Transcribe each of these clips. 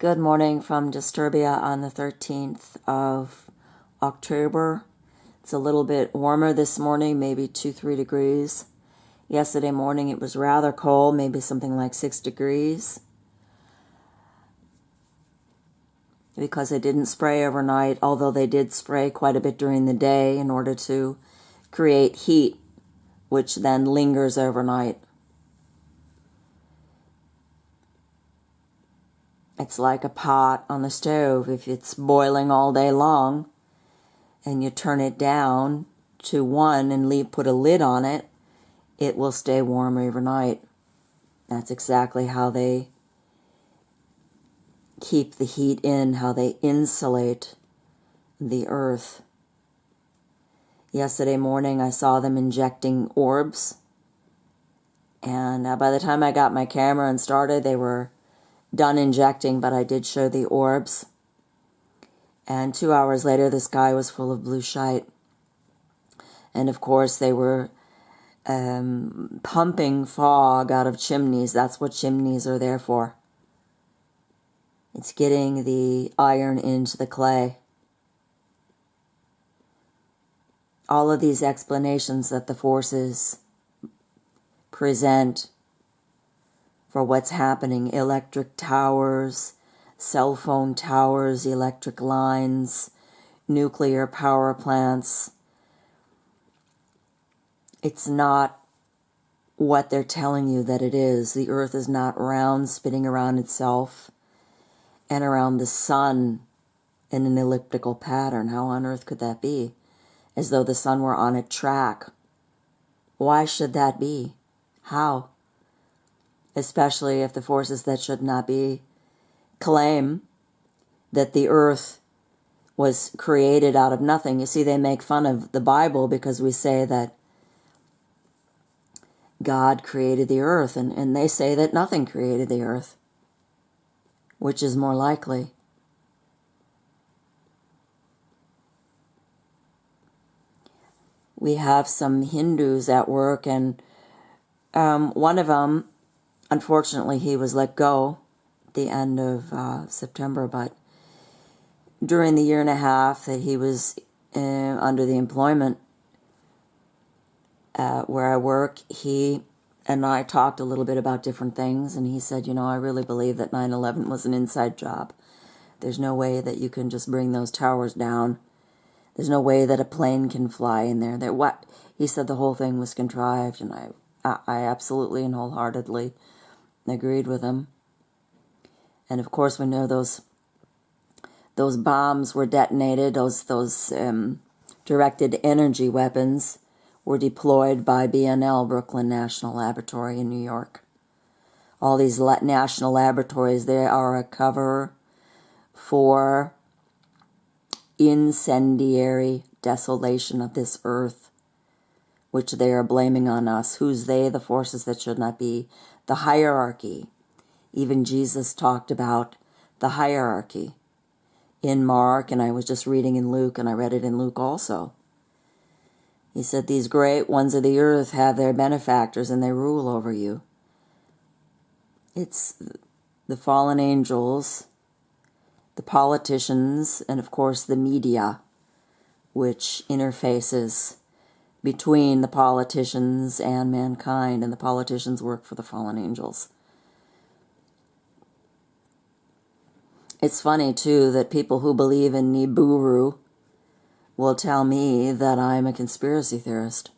Good morning from Disturbia on the 13th of October. It's a little bit warmer this morning, maybe 2-3 degrees. Yesterday morning it was rather cold, maybe something like 6 degrees. Because they didn't spray overnight, although they did spray quite a bit during the day in order to create heat, which then lingers overnight. It's like a pot on the stove. If it's boiling all day long and you turn it down to 1 and put a lid on it, it will stay warm overnight. That's exactly how they keep the heat in, how they insulate the earth. Yesterday morning I saw them injecting orbs, and by the time I got my camera and started, they were done injecting, but I did show the orbs. And 2 hours later, the sky was full of blue shite. And of course, they were pumping fog out of chimneys. That's what chimneys are there for. It's getting the iron into the clay. All of these explanations that the forces present for what's happening, electric towers, cell phone towers, electric lines, nuclear power plants. It's not what they're telling you that it is. The earth is not round, spinning around itself and around the sun in an elliptical pattern. How on earth could that be? As though the sun were on a track. Why should that be? How? Especially if the forces that should not be claim that the earth was created out of nothing. You see, they make fun of the Bible because we say that God created the earth, and they say that nothing created the earth. Which is more likely? We have some Hindus at work, and one of them, unfortunately, he was let go at the end of September, but during the 1.5 years that he was under the employment where I work, he and I talked a little bit about different things, and he said, I really believe that 9/11 was an inside job. There's no way that you can just bring those towers down. There's no way that a plane can fly in there. He said the whole thing was contrived, and I absolutely and wholeheartedly agreed with him. And of course, we know those bombs were detonated. Those directed energy weapons were deployed by BNL, Brooklyn National Laboratory in New York. All these national laboratories, they are a cover for incendiary desolation of this earth, which they are blaming on us. Who's they? The forces that should not be. The hierarchy. Even Jesus talked about the hierarchy in Mark, and I was just reading in Luke, and I read it in Luke also. He said, these great ones of the earth have their benefactors, and they rule over you. It's the fallen angels, the politicians, and of course the media, which interfaces between the politicians and mankind, and the politicians work for the fallen angels. It's funny, too, that people who believe in Nibiru will tell me that I'm a conspiracy theorist.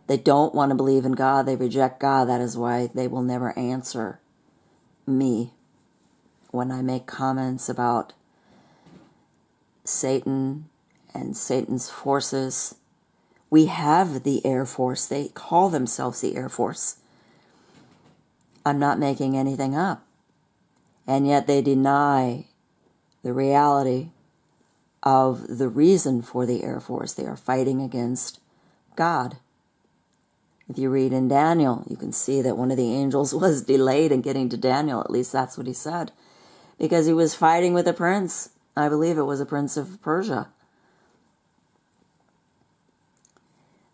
They don't want to believe in God. They reject God. That is why they will never answer me when I make comments about Satan and Satan's forces. We have the Air Force. They call themselves the Air Force. I'm not making anything up. And yet they deny the reality of the reason for the Air Force. They are fighting against God. If you read in Daniel, you can see that one of the angels was delayed in getting to Daniel. At least that's what he said. Because he was fighting with a prince. I believe it was a prince of Persia.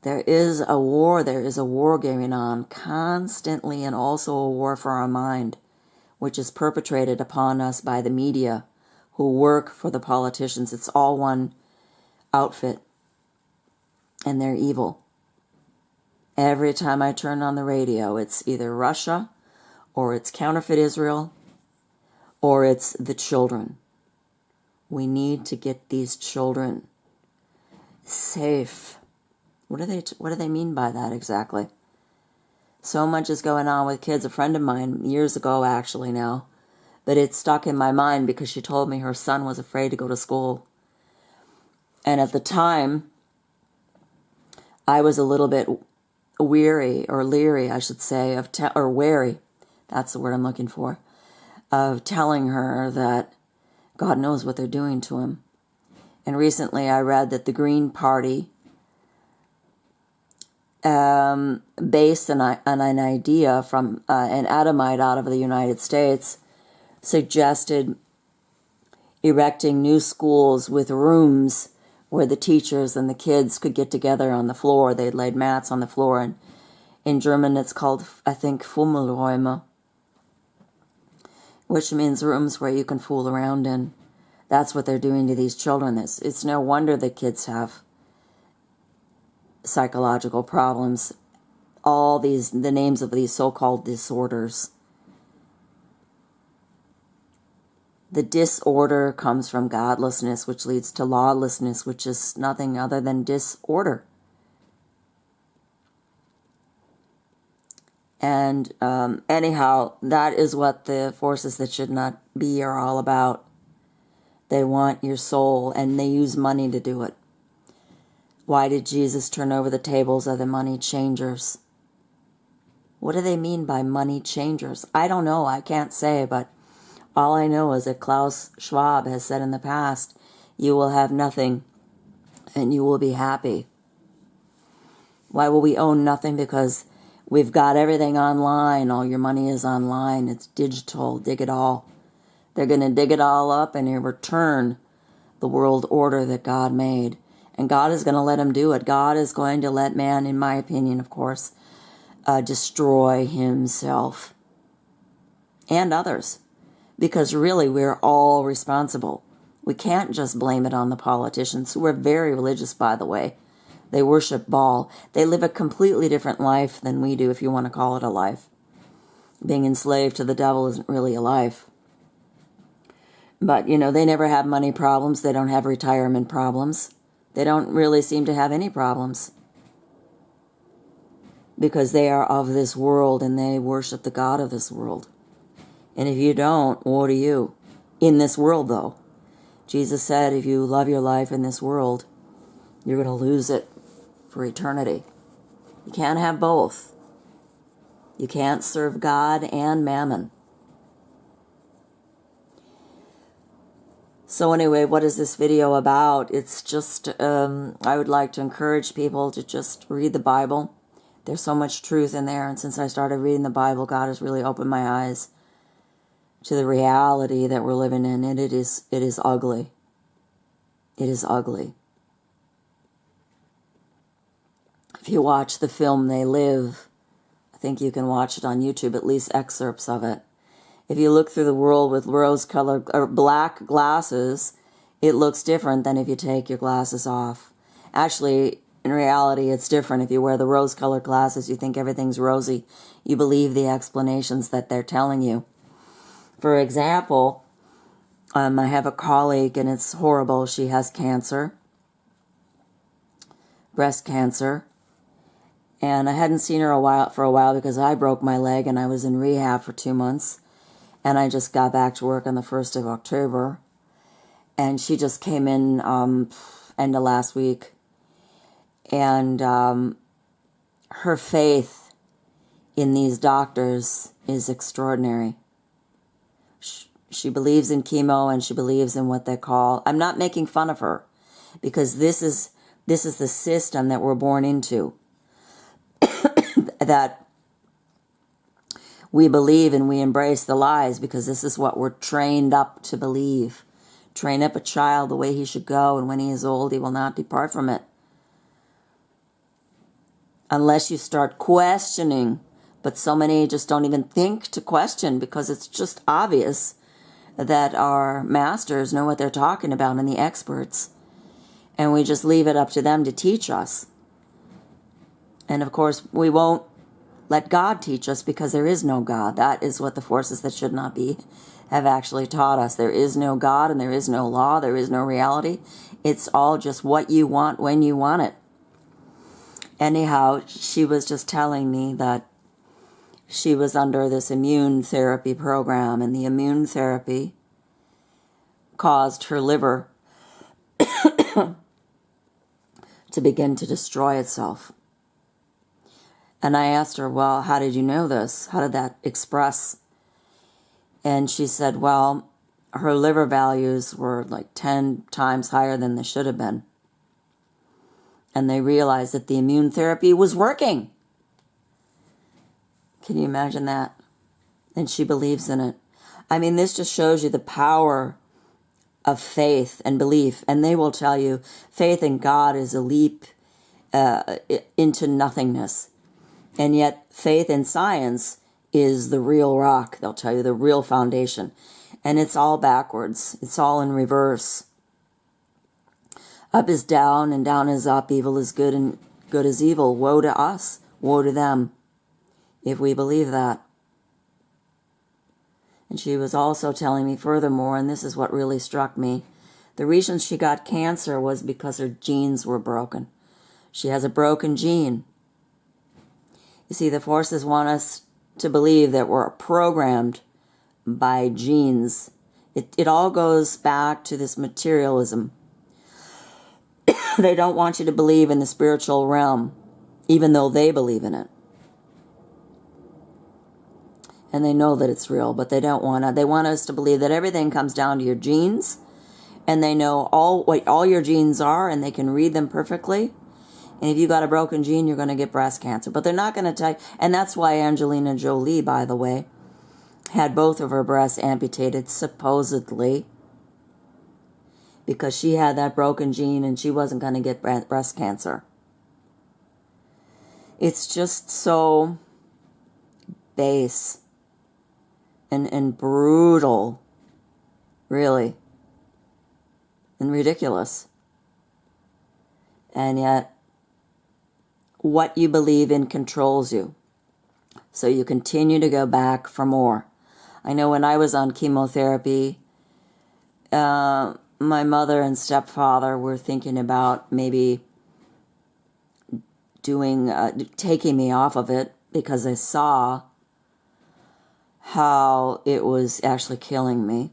There is a war going on constantly, and also a war for our mind. which is perpetrated upon us by the media who work for the politicians. It's all one outfit, and they're evil. Every time I turn on the radio, it's either Russia, or it's counterfeit Israel, or it's the children. We need to get these children safe. What do they mean by that exactly? So much is going on with kids. A friend of mine, years ago actually now, but it stuck in my mind because she told me her son was afraid to go to school. And at the time, I was a little bit weary, or leery, I should say, or wary, that's the word I'm looking for, of telling her that God knows what they're doing to him. And recently I read that the Green Party, based on an idea from an Adamite out of the United States, suggested erecting new schools with rooms where the teachers and the kids could get together on the floor. They'd laid mats on the floor, and in German it's called, I think, Fummelräume, which means rooms where you can fool around in. That's what they're doing to these children. It's no wonder that kids have psychological problems. All the names of these so-called disorders. The disorder comes from godlessness, which leads to lawlessness, which is nothing other than disorder. And anyhow, that is what the forces that should not be are all about. They want your soul, and they use money to do it. Why did Jesus turn over the tables of the money changers? What do they mean by money changers? I don't know. I can't say, but all I know is that Klaus Schwab has said in the past, you will have nothing and you will be happy. Why will we own nothing? Because we've got everything online. All your money is online. It's digital. Dig it all. They're going to dig it all up and return the world order that God made. And God is going to let him do it. God is going to let man, in my opinion, of course, destroy himself and others. Because really, we're all responsible. We can't just blame it on the politicians, who are very religious, by the way. They worship Baal. They live a completely different life than we do, if you want to call it a life. Being enslaved to the devil isn't really a life. But, they never have money problems. They don't have retirement problems. They don't really seem to have any problems. Because they are of this world and they worship the God of this world. And if you don't, what are you? In this world, though. Jesus said, if you love your life in this world, you're going to lose it for eternity. You can't have both. You can't serve God and mammon. So anyway, what is this video about? It's just, I would like to encourage people to just read the Bible. There's so much truth in there. And since I started reading the Bible, God has really opened my eyes to the reality that we're living in, and it is ugly. It is ugly. If you watch the film They Live, I think you can watch it on YouTube, at least excerpts of it. If you look through the world with rose-colored or black glasses, it looks different than if you take your glasses off. Actually, in reality, it's different. If you wear the rose-colored glasses, you think everything's rosy. You believe the explanations that they're telling you. For example, I have a colleague, and it's horrible. She has cancer, breast cancer, and I hadn't seen her for a while because I broke my leg and I was in rehab for 2 months, and I just got back to work on the 1st of October, and she just came in end of last week, and her faith in these doctors is extraordinary. She believes in chemo, and she believes in what they call, I'm not making fun of her, because this is the system that we're born into. That we believe and we embrace the lies because this is what we're trained up to believe. Train up a child the way he should go, and when he is old, he will not depart from it. Unless you start questioning But so many just don't even think to question because it's just obvious that our masters know what they're talking about and the experts. And we just leave it up to them to teach us. And of course, we won't let God teach us because there is no God. That is what the forces that should not be have actually taught us. There is no God and there is no law. There is no reality. It's all just what you want when you want it. Anyhow, she was just telling me that she was under this immune therapy program, and the immune therapy caused her liver to begin to destroy itself. And I asked her, well, how did you know this? How did that express? And she said, well, her liver values were like 10 times higher than they should have been. And they realized that the immune therapy was working. Can you imagine that? And she believes in it. I mean, this just shows you the power of faith and belief. And they will tell you faith in God is a leap into nothingness. And yet faith in science is the real rock. They'll tell you the real foundation. And it's all backwards. It's all in reverse. Up is down and down is up. Evil is good and good is evil. Woe to us. Woe to them. If we believe that. And she was also telling me furthermore, and this is what really struck me, the reason she got cancer was because her genes were broken. She has a broken gene. You see, the forces want us to believe that we're programmed by genes. It all goes back to this materialism. They don't want you to believe in the spiritual realm, even though they believe in it. And they know that it's real, but they don't want to. They want us to believe that everything comes down to your genes, and they know what all your genes are, and they can read them perfectly. And if you got a broken gene, you're going to get breast cancer. But they're not going to tell you. And that's why Angelina Jolie, by the way, had both of her breasts amputated, supposedly, because she had that broken gene and she wasn't going to get breast cancer. It's just so base and brutal, really, and ridiculous. And yet, what you believe in controls you. So you continue to go back for more. I know when I was on chemotherapy, my mother and stepfather were thinking about maybe taking me off of it because they saw how it was actually killing me.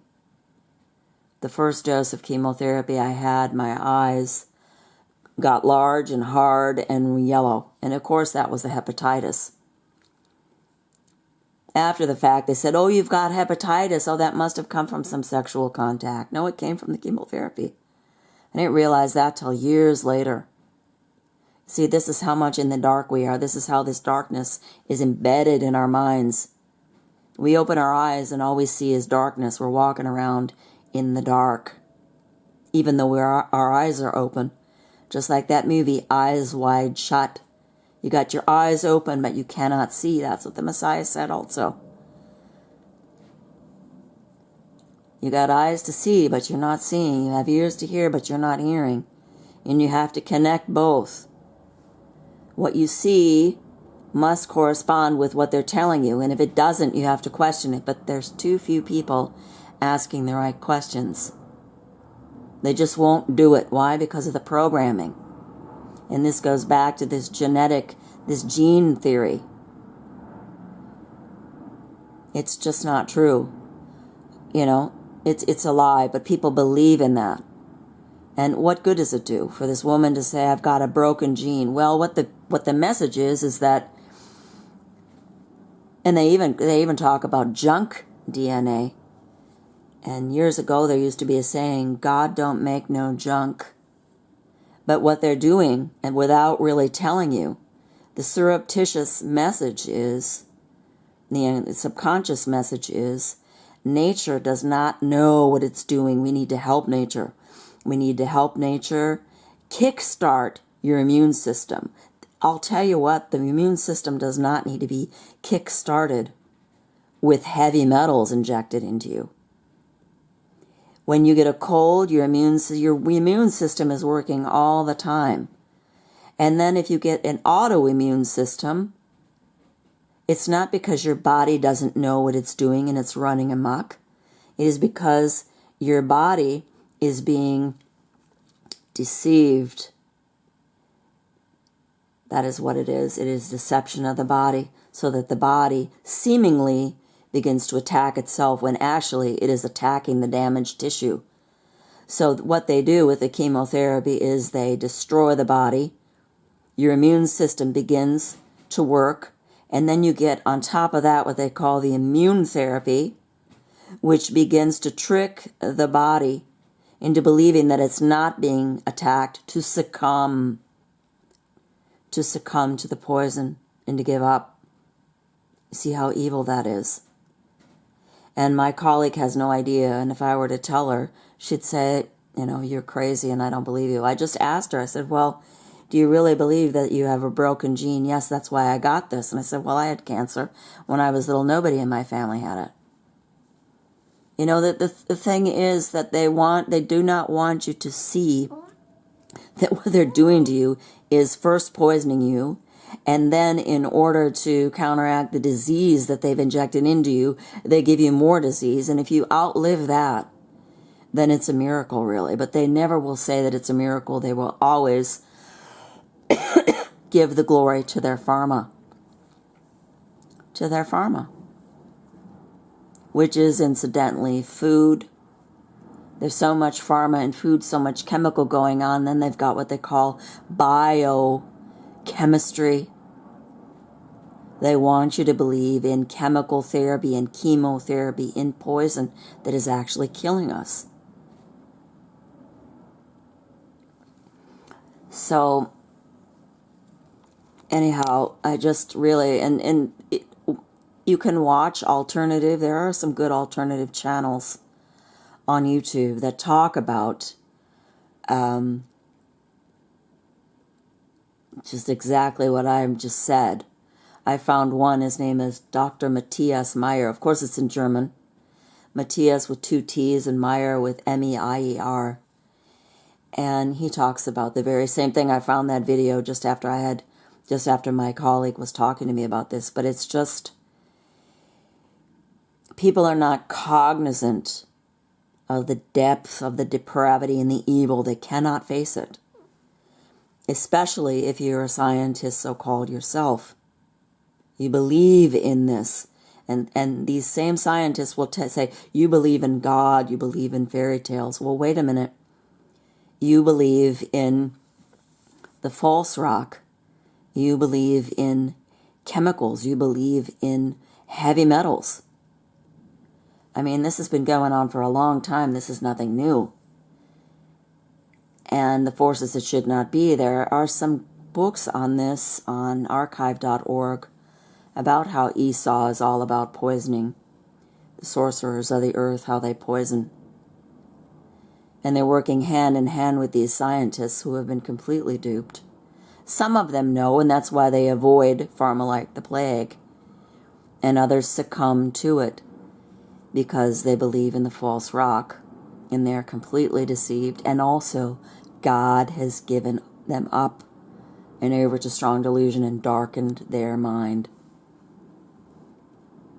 The first dose of chemotherapy I had, my eyes got large and hard and yellow. And of course that was the hepatitis. After the fact, they said, oh, you've got hepatitis. Oh, that must have come from some sexual contact. No, it came from the chemotherapy. I didn't realize that till years later. See, this is how much in the dark we are. This is how this darkness is embedded in our minds. We open our eyes and all we see is darkness. We're walking around in the dark, even though our eyes are open. Just like that movie, Eyes Wide Shut. You got your eyes open, but you cannot see. That's what the Messiah said also. You got eyes to see, but you're not seeing. You have ears to hear, but you're not hearing. And you have to connect both. What you see must correspond with what they're telling you. And if it doesn't, you have to question it. But there's too few people asking the right questions. They just won't do it. Why? Because of the programming. And this goes back to this gene theory. It's just not true. You know, it's a lie, but people believe in that. And what good does it do for this woman to say, I've got a broken gene? Well, what the message is that, and they even talk about junk DNA. And years ago, there used to be a saying, God don't make no junk. But what they're doing, and without really telling you, the surreptitious message is, the subconscious message is, nature does not know what it's doing. We need to help nature. We need to help nature kickstart your immune system. I'll tell you what, the immune system does not need to be kick-started with heavy metals injected into you. When you get a cold, your immune system is working all the time. And then if you get an autoimmune system, it's not because your body doesn't know what it's doing and it's running amok. It is because your body is being deceived. That is what it is. It is deception of the body, so that the body seemingly begins to attack itself when actually it is attacking the damaged tissue. So what they do with the chemotherapy is they destroy the body. Your immune system begins to work, and then you get on top of that what they call the immune therapy, which begins to trick the body into believing that it's not being attacked, to succumb to the poison and to give up. See how evil that is. And my colleague has no idea, and if I were to tell her, she'd say, you're crazy and I don't believe you. I just asked her, I said, well, do you really believe that you have a broken gene? Yes, that's why I got this. And I said, well, I had cancer when I was little. Nobody in my family had it. The thing is that they do not want you to see that what they're doing to you is first poisoning you, and then in order to counteract the disease that they've injected into you, they give you more disease. And if you outlive that, then it's a miracle, really. But they never will say that it's a miracle. They will always give the glory to their pharma. To their pharma. Which is, incidentally, food. There's so much pharma and food, so much chemical going on. Then they've got what they call biochemistry. They want you to believe in chemical therapy and chemotherapy, in poison that is actually killing us. So, anyhow, I just really, you can watch alternative, there are some good alternative channels on YouTube that talk about just exactly what I've just said. I found one, his name is Dr. Matthias Meyer. Of course, it's in German. Matthias with 2 T's and Meyer with M-E-I-E-R. And he talks about the very same thing. I found that video just after my colleague was talking to me about this. But it's just, people are not cognizant of the depth of the depravity and the evil. They cannot face it. Especially if you're a scientist, so-called yourself. You believe in this. And these same scientists will say, you believe in God, you believe in fairy tales. Well, wait a minute. You believe in the false rock. You believe in chemicals. You believe in heavy metals. I mean, this has been going on for a long time. This is nothing new. And the forces that should not be. There are some books on this on archive.org about how Esau is all about poisoning. The sorcerers of the earth, how they poison. And they're working hand in hand with these scientists who have been completely duped. Some of them know, and that's why they avoid pharma like the plague. And others succumb to it because they believe in the false rock. And they're completely deceived. And also, God has given them up and over to strong delusion and darkened their mind.